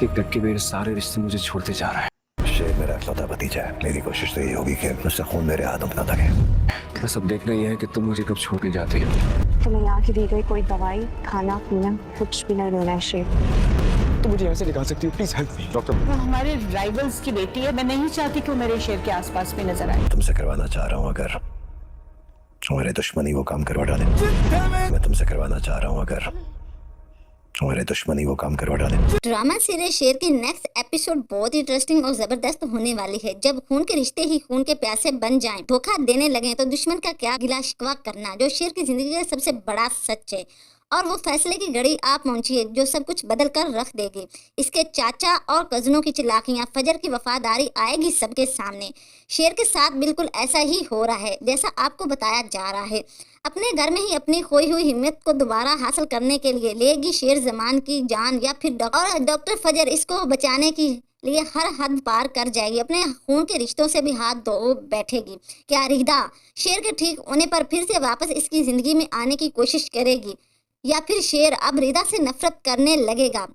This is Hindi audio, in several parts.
एक टक के मेरे सारे रिश्ते मुझे छोड़ते जा रहे हैं। शेर मेरा इकलौता भतीजा है। मेरी कोशिश तो ये होगी कि उससे खून मेरे हाथों में न लगे। बस अब देखना यह है कि तुम मुझे कब छोड़ के जाती हो। तुम्हें यहाँ की दी गई कोई दवाई, खाना पीना कुछ भी नहीं लेना है शेर। तो मुझे यहाँ से निकाल सकती हो, प्लीज हेल्प मी डॉक्टर। वो हमारे राइवल्स की बेटी है। मैं नहीं चाहती कि वो मेरे शेर के आसपास भी नजर आए। तुमसे करवाना चाह रहा हूँ, अगर तुम्हारे दुश्मनी वो काम करवा डाले। मैं तुमसे करवाना चाह रहा हूँ, अगर तुम्हारे दुश्मनी वो काम करवा डाले। ड्रामा सीरीज शेर की नेक्स्ट एपिसोड बहुत ही इंटरेस्टिंग और जबरदस्त होने वाली है। जब खून के रिश्ते ही खून के प्यासे बन जाएं, धोखा देने लगे तो दुश्मन का क्या गिला शिकवा करना, जो शेर की जिंदगी का सबसे बड़ा सच है। और वो फैसले की घड़ी आ पहुंची है जो सब कुछ बदल कर रख देगी। इसके चाचा और कजनों की चालाकियां, फजर की वफादारी आएगी सबके सामने। शेर के साथ बिल्कुल ऐसा ही हो रहा है जैसा आपको बताया जा रहा है। अपने घर में ही अपनी खोई हुई हिम्मत को दोबारा हासिल करने के लिए लेगी शेर जमान की जान, या फिर डॉक्टर फजर इसको बचाने की लिए हर हद पार कर जाएगी, अपने खून के रिश्तों से भी हाथ धो बैठेगी। क्या रिदा शेर के ठीक होने पर फिर से वापस इसकी जिंदगी में आने की कोशिश करेगी, या फिर शेर अब रिदा से नफरत करने लगेगा?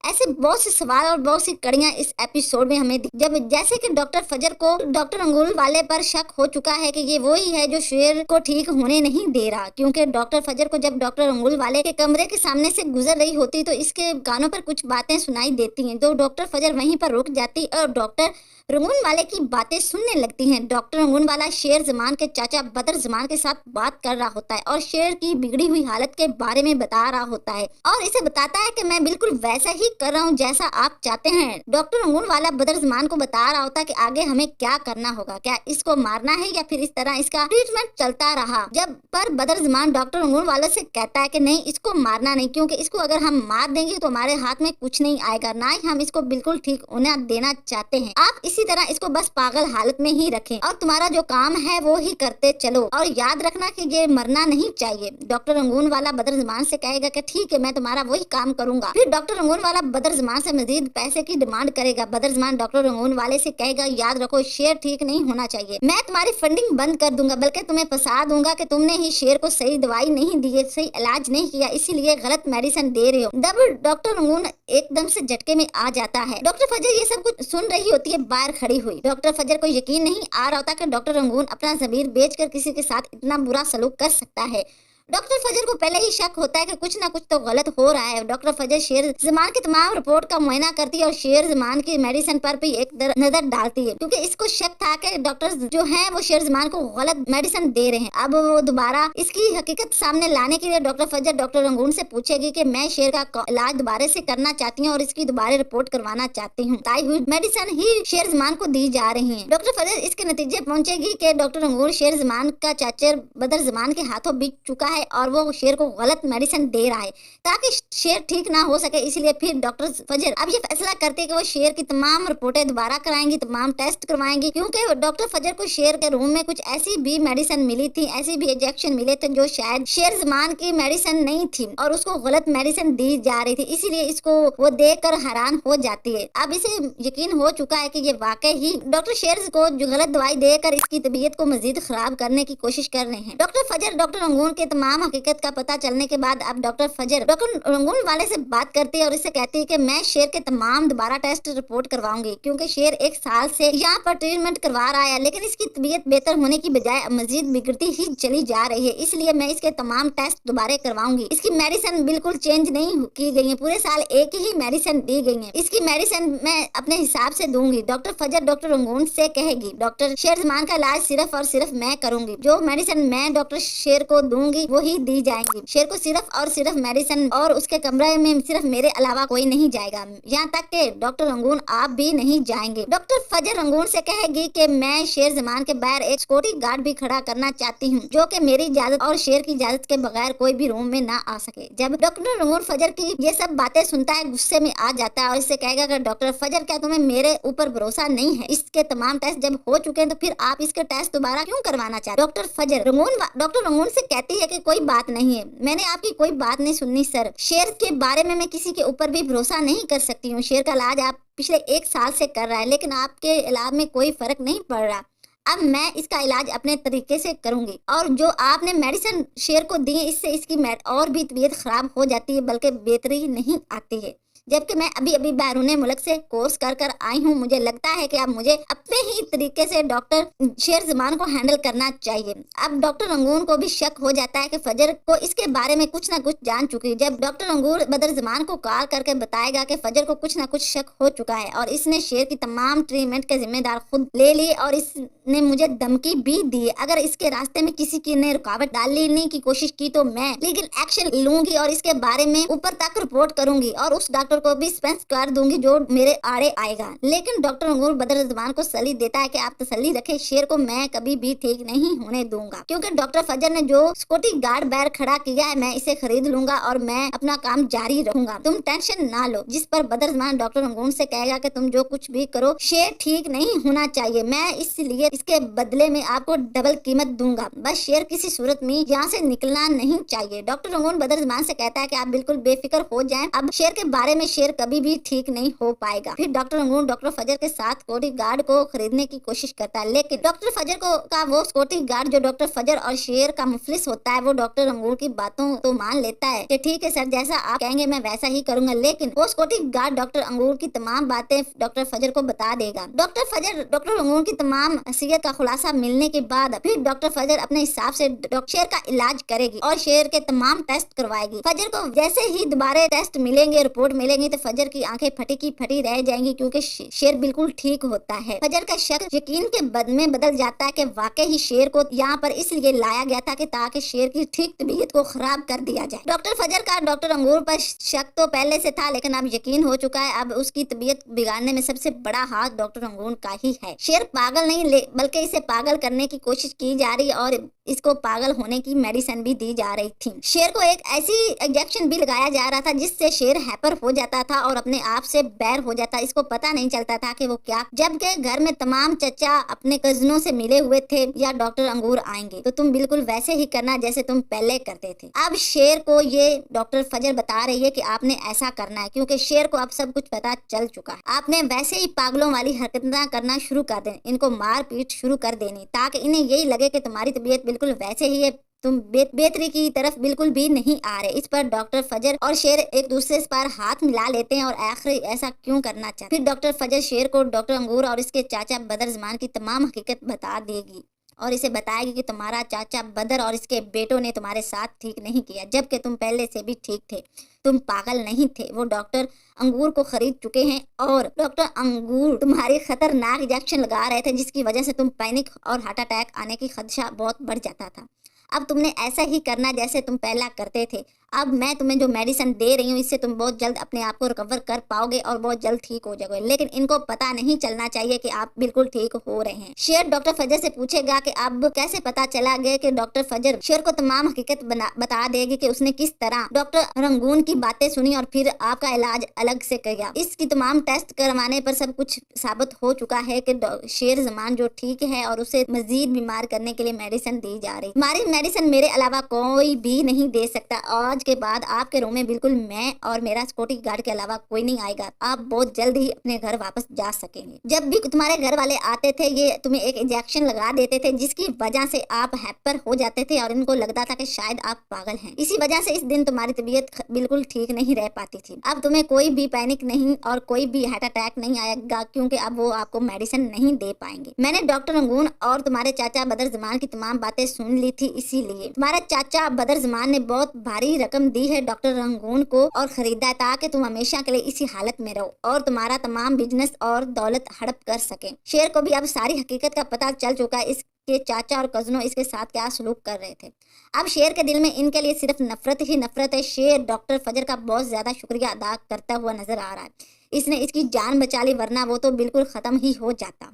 ऐसे बहुत से सवाल और बहुत सी कड़ियां इस एपिसोड में हमें जब जैसे कि डॉक्टर फजर को डॉक्टर अंगुल वाले पर शक हो चुका है कि ये वही है जो शेर को ठीक होने नहीं दे रहा, क्योंकि डॉक्टर फजर को जब डॉक्टर अंगुल वाले के कमरे के सामने से गुजर रही होती तो इसके कानों पर कुछ बातें सुनाई देती हैं। तो डॉक्टर फजर वहीं पर रुक जाती और डॉक्टर रंगून वाले की बातें सुनने लगती हैं। डॉक्टर रंगून वाला शेर जमान के चाचा बदर जमान के साथ बात कर रहा होता है और शेर की बिगड़ी हुई हालत के बारे में बता रहा होता है और इसे बताता है कि मैं बिल्कुल वैसा ही कर रहा हूँ जैसा आप चाहते हैं। डॉक्टर रंगून वाला बदर जमान को बता रहा होता है कि आगे हमें क्या करना होगा, क्या इसको मारना है या फिर इस तरह इसका ट्रीटमेंट चलता रहा। जब पर बदर जमान डॉक्टर रंगून वाले से कहता है कि नहीं, इसको मारना नहीं, क्योंकि इसको अगर हम मार देंगे तो हमारे हाथ में कुछ नहीं आएगा, ना ही हम इसको बिल्कुल ठीक होने देना चाहते हैं। आप इसी तरह इसको बस पागल हालत में ही रखें और तुम्हारा जो काम है वो ही करते चलो, और याद रखना कि ये मरना नहीं चाहिए। डॉक्टर रंगून वाला बदर जमान से कहेगा कि ठीक है, मैं तुम्हारा वही काम करूंगा। फिर डॉक्टर रंगून वाला बदर जमान से मजीद पैसे की डिमांड करेगा। बदर जमान डॉक्टर रंगून वाले से कहेगा याद रखो शेर ठीक नहीं होना चाहिए, मैं तुम्हारी फंडिंग बंद कर दूंगा, बल्कि तुम्हें फंसा दूंगा कि तुमने ही शेर को सही दवाई नहीं दी है, सही इलाज नहीं किया, इसीलिए गलत मेडिसिन दे रहे हो। तब डॉक्टर रंगून एकदम से झटके में आ जाता है। डॉक्टर फजर ये सब कुछ सुन रही होती है बाहर खड़ी हुई। डॉक्टर फजर को यकीन नहीं आ रहा होता कि डॉक्टर रंगून अपना ज़मीर बेचकर किसी के साथ इतना बुरा सलूक कर सकता है। डॉक्टर फजर को पहले ही शक होता है कि कुछ ना कुछ तो गलत हो रहा है। डॉक्टर फजर शेर जमान की तमाम रिपोर्ट का मुआयना करती है और शेर जमान की मेडिसिन पर भी एक नजर डालती है, क्योंकि इसको शक था कि डॉक्टर जो हैं वो शेर जमान को गलत मेडिसिन दे रहे हैं। अब वो दोबारा इसकी हकीकत सामने लाने के लिए डॉक्टर फजर डॉक्टर रंगून से पूछेगी कि मैं शेर का इलाज दोबारा से करना चाहती हूँ और इसकी दोबारा रिपोर्ट करवाना चाहती हूँ। ताई हुई मेडिसिन ही शेर जमान को दी जा रही है। डॉक्टर फजर इसके नतीजे पहुंचेगी कि डॉक्टर रंगून शेर जमान का चाचर बदर जमान के हाथों बिक चुका है और वो शेर को गलत मेडिसिन दे रहा है ताकि शेर ठीक ना हो सके। इसलिए फिर डॉक्टर फजर अब ये फैसला करते हैं कि वो शेर की तमाम रिपोर्टें दोबारा कराएंगी, तमाम टेस्ट करवाएंगी, क्योंकि डॉक्टर फजर को शेर के रूम में कुछ ऐसी भी मेडिसिन मिली थी, ऐसी भी इंजेक्शन मिले थे जो शायद शेर जमान की मेडिसिन नहीं थी और उसको गलत मेडिसिन दी जा रही थी। इसीलिए इसको वो देखकर हैरान हो जाती है। अब इसे यकीन हो चुका है कि ये वाकई ही डॉक्टर शेर को जो गलत दवाई देकर इसकी तबीयत को मजीद खराब करने की कोशिश कर रहे हैं। डॉक्टर फजर डॉक्टर रंगून के तमाम हकीकत का पता चलने के बाद अब डॉक्टर फजर डॉक्टर रंगून वाले से बात करती है और इससे कहती है कि मैं शेर के तमाम दोबारा टेस्ट रिपोर्ट करवाऊंगी, क्योंकि शेर एक साल से यहाँ पर ट्रीटमेंट करवा रहा है लेकिन इसकी तबीयत बेहतर होने की बजाय मजीद बिगड़ती ही चली जा रही है। इसलिए मैं इसके तमाम टेस्ट दोबारा करवाऊंगी। इसकी मेडिसिन बिल्कुल चेंज नहीं की गई है, पूरे साल एक ही मेडिसिन दी गई है। इसकी मेडिसिन मैं अपने हिसाब से दूंगी। डॉक्टर फजर डॉक्टर रंगून से कहेगी डॉक्टर शेर जमान का इलाज सिर्फ और सिर्फ मैं करूंगी, जो मेडिसिन मैं डॉक्टर शेर को दूंगी वही दी जाएंगी। शेर को सिर्फ और सिर्फ मेडिसिन और उसके कमरे में सिर्फ मेरे अलावा कोई नहीं जाएगा, यहाँ तक के डॉक्टर रंगून आप भी नहीं जाएंगे। डॉक्टर फजर रंगून से कहेगी कि मैं शेर जमान के बाहर एक सिक्योरिटी गार्ड भी खड़ा करना चाहती हूँ, जो कि मेरी इजाजत और शेर की इजाजत के बगैर कोई भी रूम में ना आ सके। जब डॉक्टर रंगून फजर की ये सब बातें सुनता है गुस्से में आ जाता है और इससे कहेगा कि डॉक्टर फजर क्या तुम्हें मेरे ऊपर भरोसा नहीं है? इसके तमाम टेस्ट जब हो चुके हैं तो फिर आप इसके टेस्ट दोबारा क्यों करवाना चाहते? डॉक्टर फजर डॉक्टर रंगून से कहती है कि कोई बात नहीं है, मैंने आपकी कोई बात नहीं सुननी सर। शेर के बारे में मैं किसी के ऊपर भी भरोसा नहीं कर सकती हूँ। शेर का इलाज आप पिछले एक साल से कर रहा है लेकिन आपके इलाज में कोई फर्क नहीं पड़ रहा। अब मैं इसका इलाज अपने तरीके से करूंगी और जो आपने मेडिसिन शेर को दी है इससे इसकी और भी तबीयत खराब हो जाती है, बल्कि बेहतरी नहीं आती है। जबकि मैं अभी अभी बैरून मुल्क से कोर्स कर आई हूँ। मुझे लगता है कि अब मुझे अपने ही तरीके से डॉक्टर शेर जमान को हैंडल करना चाहिए। अब डॉक्टर रंगून को भी शक हो जाता है कि फजर को इसके बारे में कुछ ना कुछ जान चुकी है। जब डॉक्टर रंगून बदर जमान को कॉल करके बताएगा कि फजर को कुछ ना कुछ शक हो चुका है और इसने शेर की तमाम ट्रीटमेंट के जिम्मेदार खुद ले ली और इसने मुझे धमकी भी दी, अगर इसके रास्ते में किसी की ने रुकावट डालने की कोशिश की तो मैं लीगल एक्शन लूंगी और इसके बारे में ऊपर तक रिपोर्ट करूंगी और उस डॉक्टर को भी सस्पेंड कर दूंगी जो मेरे आड़े आएगा। लेकिन डॉक्टर रंगून बदर जमान को सली देता है कि आप तसल्ली रखें, शेर को मैं कभी भी ठीक नहीं होने दूंगा, क्योंकि डॉक्टर फजर ने जो सिक्योरिटी गार्ड बैर खड़ा किया है मैं इसे खरीद लूंगा और मैं अपना काम जारी रखूंगा, तुम टेंशन ना लो। जिस पर बदर जमान डॉक्टर रंगून से कहेगा कि तुम जो कुछ भी करो शेर ठीक नहीं होना चाहिए, मैं इसलिए इसके बदले में आपको डबल कीमत दूंगा, बस शेर किसी सूरत में यहाँ से निकलना नहीं चाहिए। डॉक्टर रंगून बदर जमान से कहता है कि आप बिल्कुल बेफिक्र हो जाएं, अब शेर के बारे में शेर कभी भी ठीक नहीं हो पाएगा। फिर डॉक्टर रंगून डॉक्टर फजर के साथ सिक्योरिटी गार्ड को खरीदने की कोशिश करता है, लेकिन डॉक्टर फजर का वो सिक्योरिटी गार्ड जो डॉक्टर फजर और शेर का मुफलिस होता है वो डॉक्टर रंगून की बातों तो मान लेता है कि ठीक है सर, जैसा आप कहेंगे मैं वैसा ही करूंगा। लेकिन वो सिक्योरिटी गार्ड डॉक्टर अंगूर की तमाम बातें डॉक्टर फजर को बता देगा। डॉक्टर फजर डॉक्टर अंगूर की तमाम हसीयत का खुलासा मिलने के बाद फिर डॉक्टर फजर अपने हिसाब से शेर का इलाज करेगी और शेर के तमाम टेस्ट करवाएगी। फजर को जैसे ही दोबारा टेस्ट मिलेंगे, रिपोर्ट मिलेंगी तो फजर की आंखें फटी की फटी रह जाएंगी, क्योंकि शेर बिल्कुल ठीक होता है। फजर का शक यकीन के बद में बदल जाता है कि वाकई ही शेर को यहाँ पर इसलिए लाया गया था कि ताकि शेर की ठीक तबीयत को खराब कर दिया जाए। डॉक्टर फजर का डॉक्टर अंगूर पर शक तो पहले से था, लेकिन अब यकीन हो चुका है अब उसकी तबीयत बिगाड़ने में सबसे बड़ा हाथ डॉक्टर अंगूर का ही है। शेर पागल नहीं बल्कि इसे पागल करने की कोशिश की जा रही और इसको पागल होने की मेडिसिन भी दी जा रही थी। शेर को एक ऐसी इंजेक्शन भी लगाया जा रहा था जिससे शेर हैपर हो जाता था और अपने आप से बैर हो जाता, इसको पता नहीं चलता था कि वो क्या। जबकि घर में तमाम चचा अपने कजनों से मिले हुए थे या डॉक्टर अंगूर आएंगे तो तुम बिल्कुल वैसे ही करना जैसे तुम पहले करते थे। अब शेर को ये डॉक्टर फजर बता रही है कि आपने ऐसा करना है, क्योंकि शेर को अब सब कुछ पता चल चुका है। आपने वैसे ही पागलों वाली हरकतें करना शुरू कर दें, इनको मार पीट शुरू कर देनी, ताकि इन्हें यही लगे कि तुम्हारी तबीयत बिल्कुल वैसे ही है, तुम बेहतरी की तरफ बिल्कुल भी नहीं आ रहे। इस पर डॉक्टर फजर और शेर एक दूसरे पर हाथ मिला लेते हैं और आखिर ऐसा क्यों करना चाहते। फिर डॉक्टर फजर शेर को डॉक्टर अंगूर और इसके चाचा बदर जमान की तमाम हकीकत बता देगी और इसे बताएगी कि तुम्हारा चाचा बदर और इसके बेटों ने तुम्हारे साथ ठीक नहीं किया, जबकि तुम पहले से भी ठीक थे, तुम पागल नहीं थे। वो डॉक्टर अंगूर को खरीद चुके हैं और डॉक्टर अंगूर तुम्हारी खतरनाक इंजेक्शन लगा रहे थे जिसकी वजह से तुम पैनिक और हार्ट अटैक आने की खदशा बहुत बढ़ जाता था। अब तुमने ऐसा ही करना जैसे तुम पहला करते थे। अब मैं तुम्हें जो मेडिसिन दे रही हूँ इससे तुम बहुत जल्द अपने आप को रिकवर कर पाओगे और बहुत जल्द ठीक हो जाओगे, लेकिन इनको पता नहीं चलना चाहिए कि आप बिल्कुल ठीक हो रहे हैं। शेर डॉक्टर फजर से पूछेगा कि अब कैसे पता चला गया कि डॉक्टर फजर शेर को तमाम हकीकत बता देगी कि उसने किस तरह डॉक्टर रंगून की बातें सुनी और फिर आपका इलाज अलग से किया। इसकी तमाम टेस्ट करवाने पर सब कुछ साबित हो चुका है कि शेर जमान जो ठीक है और उसे मजीद बीमार करने के लिए मेडिसिन दी जा रही। हमारी मेडिसिन मेरे अलावा कोई भी नहीं दे सकता। आज के बाद आपके रूम में बिल्कुल मैं और मेरा सिक्योरिटी गार्ड के अलावा कोई नहीं आएगा। आप बहुत जल्द ही अपने घर वापस जा सकेंगे। जब भी तुम्हारे घर वाले आते थे ये तुम्हें एक इंजेक्शन लगा देते थे जिसकी वजह से आप हैपर हो जाते थे और इनको लगता था कि शायद आप पागल हैं। इसी वजह से इस दिन तुम्हारी तबीयत बिल्कुल ठीक नहीं रह पाती थी। अब तुम्हें कोई भी पैनिक नहीं और कोई भी हार्ट अटैक नहीं आएगा, क्योंकि अब वो आपको मेडिसिन नहीं दे पाएंगे। मैंने डॉक्टर रंगून और तुम्हारे चाचा बदर जमान की तमाम बातें सुन ली थी, इसीलिए तुम्हारे चाचा बदर जमान ने बहुत भारी रकम दी है डॉक्टर रंगून को और खरीदा ताकि तुम हमेशा के लिए इसी हालत में रहो और तुम्हारा तमाम बिजनेस और दौलत हड़प कर सके। शेर को भी अब सारी हकीकत का पता चल चुका है इसके चाचा और कजनों इसके साथ क्या सलूक कर रहे थे। अब शेर के दिल में इनके लिए सिर्फ नफरत ही नफरत है। शेर डॉक्टर फजर का बहुत ज्यादा शुक्रिया अदा करता हुआ नजर आ रहा है। इसने इसकी जान बचा ली, वरना वो तो बिल्कुल खत्म ही हो जाता।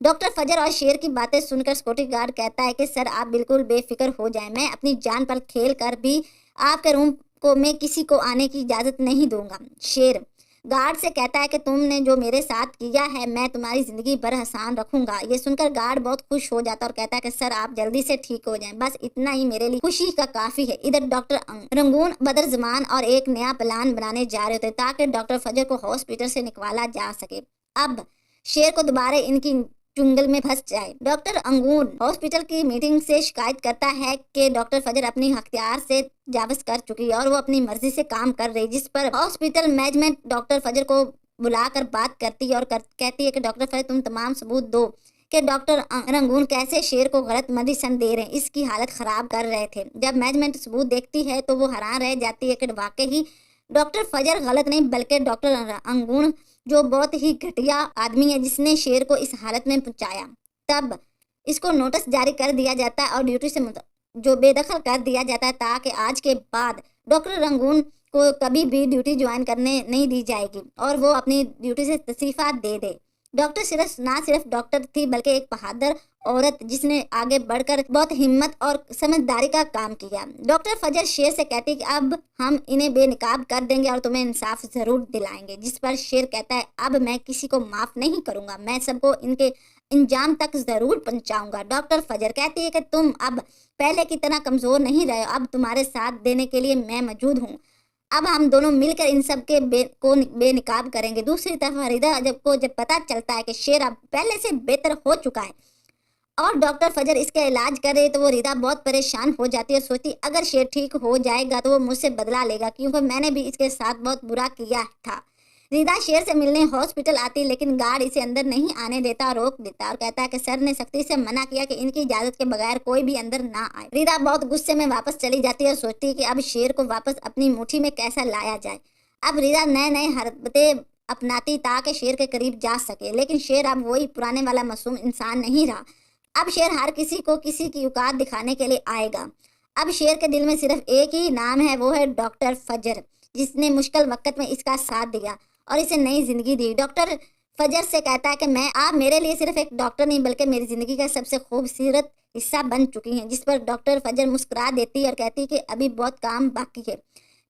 डॉक्टर फजर और शेर की बातें सुनकर सिक्योरिटी गार्ड कहता है कि सर आप बिल्कुल बेफिक्र हो जाएं, मैं अपनी जान पर खेल कर भी आपके रूम को मैं किसी को आने की इजाजत नहीं दूंगा। शेर गार्ड से कहता है कि तुमने जो मेरे साथ किया है मैं तुम्हारी जिंदगी भर आसान रखूंगा। ये सुनकर गार्ड बहुत खुश हो जाता और कहता है कि सर आप जल्दी से ठीक हो जाएं, बस इतना ही मेरे लिए खुशी का काफी है। इधर डॉक्टर रंगून बदर जमान और एक नया प्लान बनाने जा रहे थे ताकि डॉक्टर फजर को हॉस्पिटल से निकाला जा सके। अब शेर को दोबारा इनकी चुंगल में फंस जाए। डॉक्टर अंगूर हॉस्पिटल की मीटिंग से शिकायत करता है कि डॉक्टर फजर अपनी हथियार से जावज कर चुकी है और वो अपनी मर्जी से काम कर रही, जिस पर हॉस्पिटल मैनेजमेंट डॉक्टर फजर को बुलाकर बात करती है और कहती है कि डॉक्टर फजर तुम तमाम सबूत दो कि डॉक्टर रंगून कैसे शेर को गलत मेडिसिन दे रहे हैं, इसकी हालत खराब कर रहे थे। जब मैनेजमेंट सबूत देखती है तो वो हैरान रह जाती है कि वाकई ही डॉक्टर फजर गलत नहीं बल्कि डॉक्टर अंगून जो बहुत ही घटिया आदमी है जिसने शेर को इस हालत में पहुंचाया। तब इसको नोटिस जारी कर दिया जाता है और ड्यूटी से जो बेदखल कर दिया जाता है ताकि आज के बाद डॉक्टर रंगून को कभी भी ड्यूटी ज्वाइन करने नहीं दी जाएगी और वो अपनी ड्यूटी से इस्तीफा दे दे। डॉक्टर ना सिर्फ डॉक्टर थी बल्कि एक बहादुर औरत जिसने आगे बढ़कर बहुत हिम्मत और समझदारी का काम किया। डॉक्टर फजर शेर से कहती कि अब हम इन्हें बेनकाब कर देंगे और तुम्हें इंसाफ जरूर दिलाएंगे, जिस पर शेर कहता है अब मैं किसी को माफ नहीं करूंगा, मैं सबको इनके इंजाम तक जरूर पहुंचाऊंगा। डॉक्टर फजर कहती है कि तुम अब पहले की तरह कमजोर नहीं रहे, अब तुम्हारे साथ देने के लिए मैं मौजूद हूँ, अब हम दोनों मिलकर इन सब के बेनकाब करेंगे। दूसरी तरफ फरीदा जब पता चलता है कि शेर अब पहले से बेहतर हो चुका है और डॉक्टर फजर इसका इलाज कर रही तो वो रिदा बहुत परेशान हो जाती है, सोचती अगर शेर ठीक हो जाएगा तो वो मुझसे बदला लेगा क्योंकि मैंने भी इसके साथ बहुत बुरा किया था। रिदा शेर से मिलने हॉस्पिटल आती लेकिन गार्ड इसे अंदर नहीं आने देता, रोक देता और कहता है कि सर ने सख्ती से मना किया कि इनकी इजाजत के बगैर कोई भी अंदर ना आए। रिदा बहुत गुस्से में वापस चली जाती है और सोचती है कि अब शेर को वापस अपनी मुट्ठी में कैसा लाया जाए। अब रिदा नए नए हरकतें अपनाती ताकि शेर के करीब जा सके, लेकिन शेर अब वही पुराने वाला मासूम इंसान नहीं रहा। अब शेर हर किसी को किसी की औकात दिखाने के लिए आएगा। अब शेर के दिल में सिर्फ एक ही नाम है, वो है डॉक्टर फजर, जिसने मुश्किल वक्त में इसका साथ दिया और इसे नई जिंदगी दी। डॉक्टर फजर से कहता है कि मैं आप मेरे लिए सिर्फ एक डॉक्टर नहीं बल्कि मेरी जिंदगी का सबसे खूबसूरत हिस्सा बन चुकी हैं, जिस पर डॉक्टर फजर मुस्कुरा देती है और कहती है कि अभी बहुत काम बाकी है,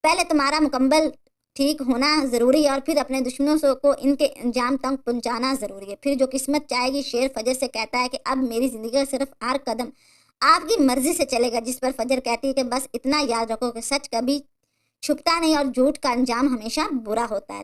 पहले तुम्हारा मुकम्मल ठीक होना ज़रूरी है और फिर अपने दुश्मनों को इनके अंजाम तक पहुंचाना ज़रूरी है, फिर जो किस्मत चाहेगी। शेर फजर से कहता है कि अब मेरी ज़िंदगी का सिर्फ हर कदम आपकी मर्जी से चलेगा, जिस पर फजर कहती है कि बस इतना याद रखो कि सच कभी छुपता नहीं और झूठ का अंजाम हमेशा बुरा होता है।